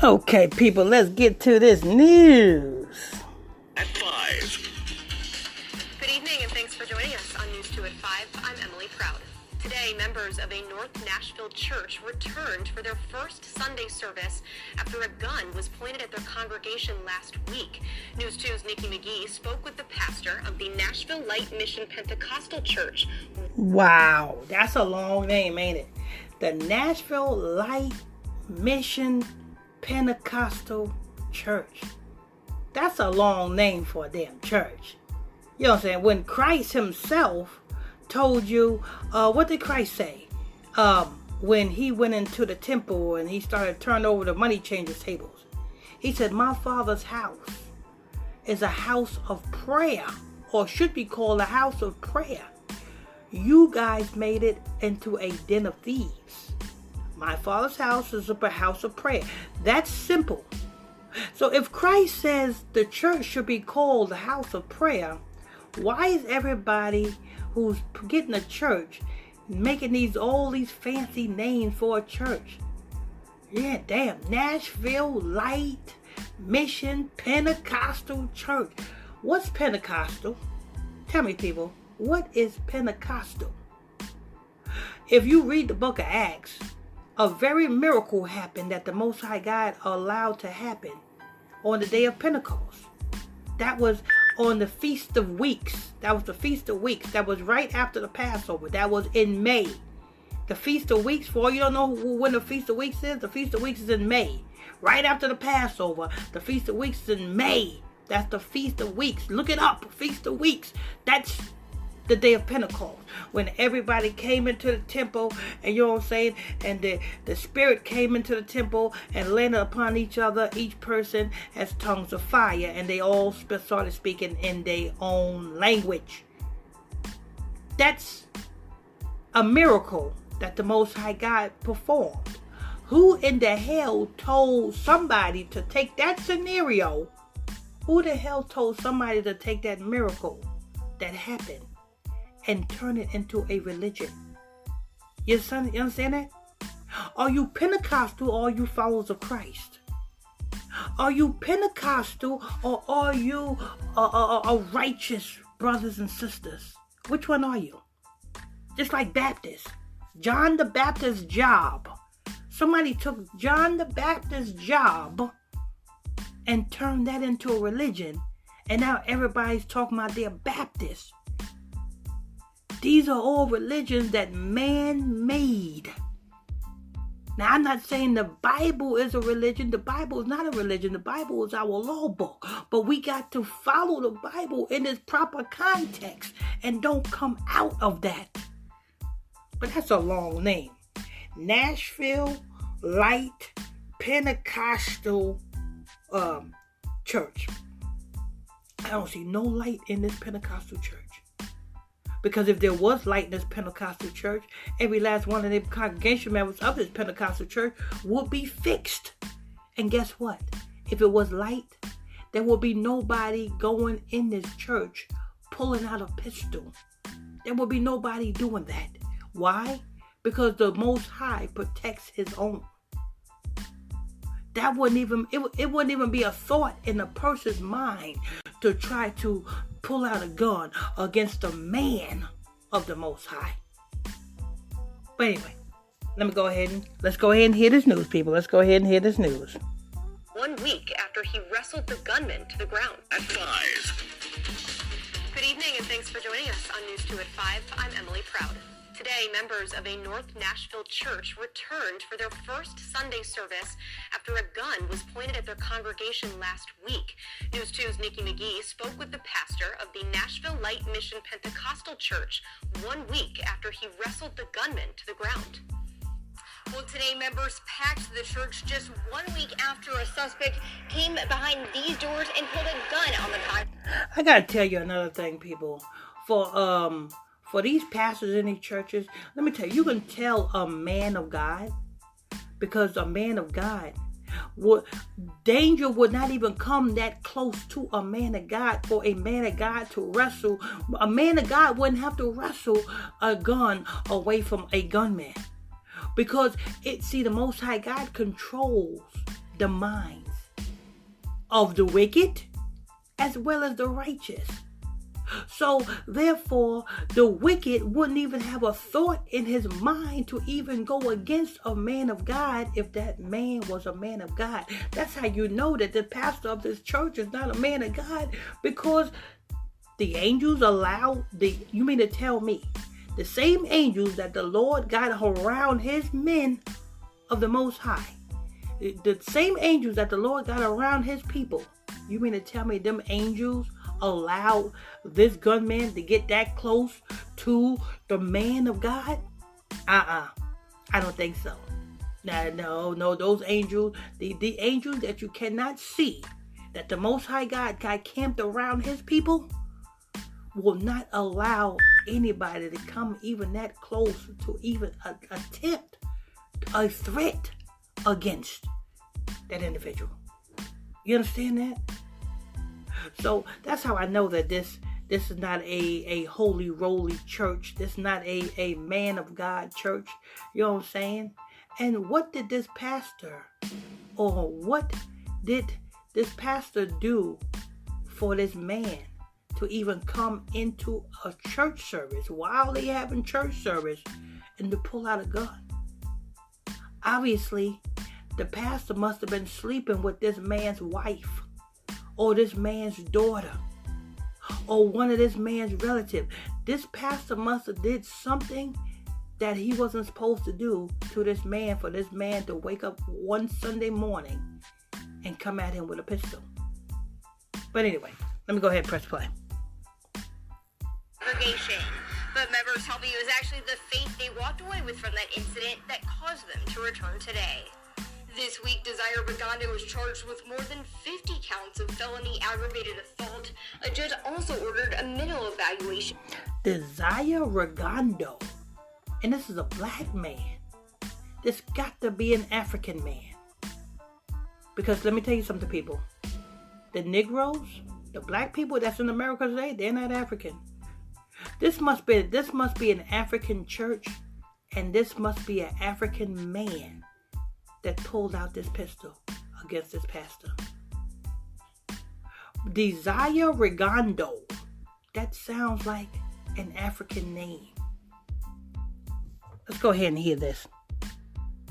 Okay, people, let's get to this news. At 5. Good evening, and thanks for joining us on News 2 at 5. I'm Emily Proud. Today, members of a North Nashville church returned for their first Sunday service after a gun was pointed at their congregation last week. News 2's Nikki McGee spoke with the pastor of the Nashville Light Mission Pentecostal Church. Wow, that's a long name, ain't it? The Nashville Light Mission Pentecostal Church. That's a long name for a damn church. You know what I'm saying? When Christ himself told you, what did Christ say? When he went into the temple and he started turning over the money changers' tables. He said, my Father's house is a house of prayer, or should be called a house of prayer. You guys made it into a den of thieves. My Father's house is a house of prayer. That's simple. So if Christ says the church should be called the house of prayer, why is everybody who's getting a church making all these fancy names for a church? Yeah, damn. Nashville Light Mission Pentecostal Church. What's Pentecostal? Tell me, people, what is Pentecostal? If you read the book of Acts, a very miracle happened that the Most High God allowed to happen on the day of Pentecost. That was on the Feast of Weeks. That was the Feast of Weeks. That was right after the Passover. That was in May. The Feast of Weeks, for all you don't know when the Feast of Weeks is, the Feast of Weeks is in May. Right after the Passover, the Feast of Weeks is in May. That's the Feast of Weeks. Look it up, Feast of Weeks. That's the day of Pentecost, when everybody came into the temple, and you know what I'm saying, and the Spirit came into the temple and landed upon each other, each person as tongues of fire, and they all started speaking in their own language. That's a miracle that the Most High God performed. Who in the hell told somebody to take that scenario? Who the hell told somebody to take that miracle that happened and turn it into a religion? You understand that? Are you Pentecostal or are you followers of Christ? Are you Pentecostal or are you a righteous brothers and sisters? Which one are you? Just like Baptists. John the Baptist's job. Somebody took John the Baptist's job and turned that into a religion. And now everybody's talking about they're Baptists. These are all religions that man made. Now, I'm not saying the Bible is a religion. The Bible is not a religion. The Bible is our law book. But we got to follow the Bible in its proper context and don't come out of that. But that's a long name. Nashville Light Pentecostal Church. I don't see no light in this Pentecostal church. Because if there was light in this Pentecostal church, every last one of the congregation members of this Pentecostal church would be fixed. And guess what? If it was light, there would be nobody going in this church pulling out a pistol. There would be nobody doing that. Why? Because the Most High protects his own. That wouldn't even, it wouldn't even be a thought in a person's mind to try to pull out a gun against a man of the Most High. But anyway, let's go ahead and hear this news, people. Let's go ahead and hear this news. 1 week after he wrestled the gunman to the ground. At 5. Good evening, and thanks for joining us on News 2 at 5. I'm Emily Proud. Today, members of a North Nashville church returned for their first Sunday service after a gun was pointed at their congregation last week. News 2's Nikki McGee spoke with the pastor of the Nashville Light Mission Pentecostal Church 1 week after he wrestled the gunman to the ground. Well, today, members packed the church just 1 week after a suspect came behind these doors and pulled a gun on the congregation. I gotta tell you another thing, people. For these pastors in these churches, let me tell you, you can tell a man of God, because a man of God, danger would not even come that close to a man of God for a man of God to wrestle. A man of God wouldn't have to wrestle a gun away from a gunman. Because the Most High God controls the minds of the wicked as well as the righteous. So therefore, the wicked wouldn't even have a thought in his mind to even go against a man of God if that man was a man of God. That's how you know that the pastor of this church is not a man of God, because the angels allow you mean to tell me the same angels that the Lord got around his men of the Most High, the same angels that the Lord got around his people, you mean to tell me them angels allow this gunman to get that close to the man of God? I don't think so. No, those angels, the angels that you cannot see, that the Most High God camped around his people, will not allow anybody to come even that close to even attempt a threat against that individual. You understand that? So that's how I know that this is not a holy roly church. This is not a man of God church. You know what I'm saying? And what did this pastor do for this man to even come into a church service while they having church service and to pull out a gun? Obviously, the pastor must have been sleeping with this man's wife, or this man's daughter, or one of this man's relatives. This pastor must have did something that he wasn't supposed to do to this man, for this man to wake up one Sunday morning and come at him with a pistol. But anyway, let me go ahead and press play. Congregation. But members tell me it was actually the faith they walked away with from that incident that caused them to return today. This week, Desire Regondo was charged with more than 50 counts of felony aggravated assault. A judge also ordered a mental evaluation. Desire Regondo. And this is a black man. This got to be an African man. Because let me tell you something, people. The Negroes, the black people that's in America today, they're not African. This must be an African church, and this must be an African man that pulled out this pistol against this pastor. Desire Regondo. That sounds like an African name. Let's go ahead and hear this.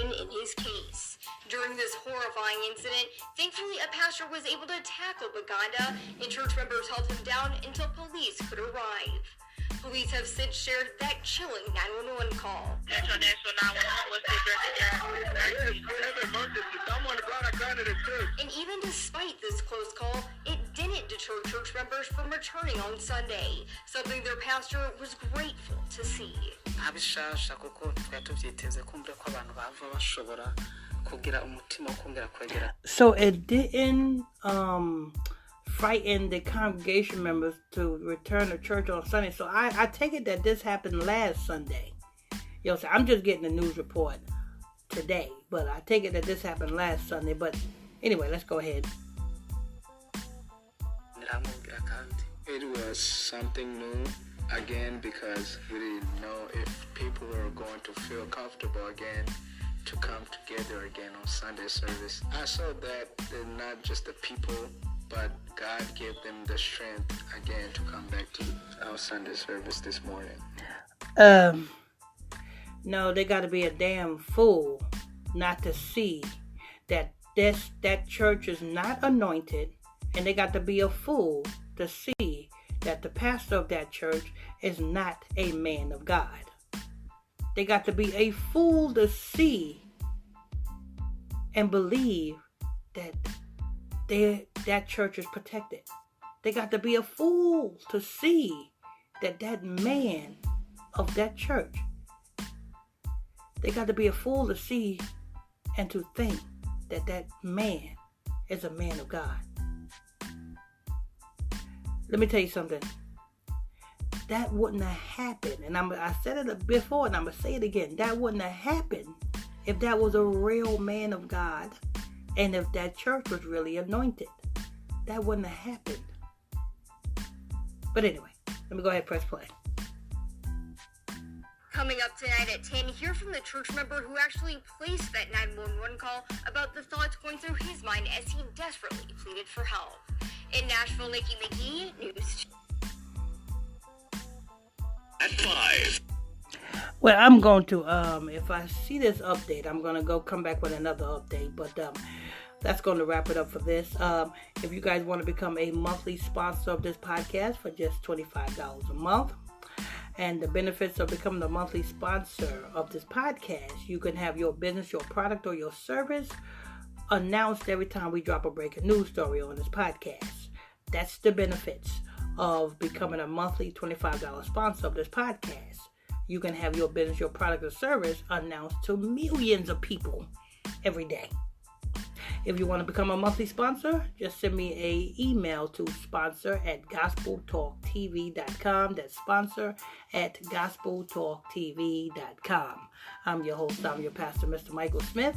In his case, during this horrifying incident, thankfully a pastor was able to tackle Baganda, and church members held him down until police could arrive. Police have since shared that chilling 911 call. And even despite this close call, it didn't deter church members from returning on Sunday, something their pastor was grateful to see. So it didn't frighten the congregation members to return to church on Sunday. So I take it that this happened last Sunday. You know, so I'm just getting the news report today, but I take it that this happened last Sunday. But anyway, let's go ahead. It was something new again, because we didn't know if people were going to feel comfortable again to come together again on Sunday service. I saw that they're not just the people, but God gave them the strength again to come back to our Sunday service this morning. No, they got to be a damn fool not to see that that church is not anointed, and they got to be a fool to see that the pastor of that church is not a man of God. They got to be a fool to see and believe that that church is protected. They got to be a fool to see that man of that church. They got to be a fool to see and to think that man is a man of God. Let me tell you something. That wouldn't have happened. And I said it before, and I'm going to say it again. That wouldn't have happened if that was a real man of God, and if that church was really anointed. That wouldn't have happened. But anyway, let me go ahead and press play. Coming up tonight at 10, hear from the church member who actually placed that 911 call about the thoughts going through his mind as he desperately pleaded for help. In Nashville, Nikki McGee, News. At 5. Well, I'm going to, if I see this update, I'm going to come back with another update. But that's going to wrap it up for this. If you guys want to become a monthly sponsor of this podcast for just $25 a month, and the benefits of becoming a monthly sponsor of this podcast, you can have your business, your product, or your service announced every time we drop a breaking news story on this podcast. That's the benefits of becoming a monthly $25 sponsor of this podcast. You can have your business, your product, or service announced to millions of people every day. If you want to become a monthly sponsor, just send me an email to sponsor@gospeltalktv.com. That's sponsor@gospeltalktv.com. I'm your host, I'm your pastor, Mr. Michael Smith.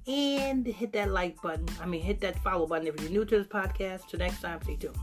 And hit that like button. Hit that follow button if you're new to this podcast. Till next time, stay tuned.